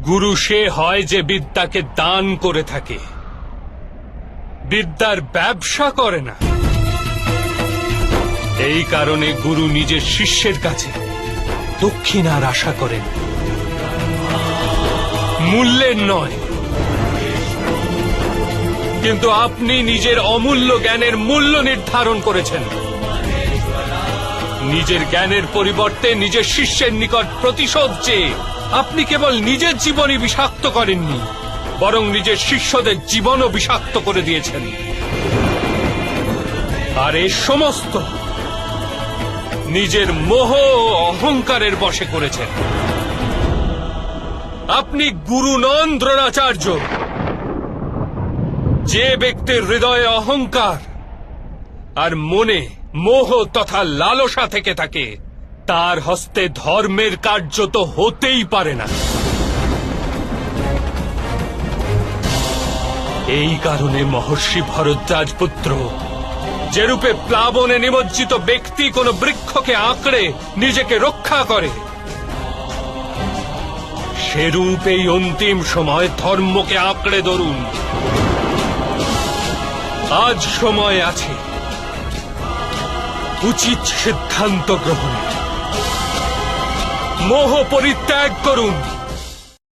গুরু সে হয় যে বিদ্যাকে দান করে থাকে, বিদ্যার ব্যবসা করে না। এই কারণে গুরু নিজের শিষ্যের কাছে দক্ষিণার আশা করেন, মূল্যের নয়। কিন্তু আপনি নিজের অমূল্য জ্ঞানের মূল্য নির্ধারণ করেছেন। নিজের জ্ঞানের পরিবর্তে নিজের শিষ্যের নিকট প্রতিশোধ চেয়ে আপনি কেবল নিজের জীবনই বিষাক্ত করেননি, বরং নিজের শিষ্যদের জীবনও বিষাক্ত করে দিয়েছেন। আর এ সমস্ত নিজের মোহ ও অহংকারের বশে করেছেন। আপনি গুরু নন দ্রোণাচার্য। যে ব্যক্তির হৃদয়ে অহংকার আর মনে মোহ তথা লালসা থেকে থাকে, তার হস্তে ধর্মের কার্য তো হতেই পারে না। এই কারণে মহর্ষি ভরদ্বাজ পুত্র যেরূপে প্লাবনে নিমজ্জিত ব্যক্তি কোন বৃক্ষকে আঁকড়ে নিজেকে রক্ষা করে, সেরূপ এই অন্তিম সময় ধর্মকে আঁকড়ে ধরুন। আজ সময় আছে উচিত সিদ্ধান্ত গ্রহণের। মোহ পরিত্যাগ করুন।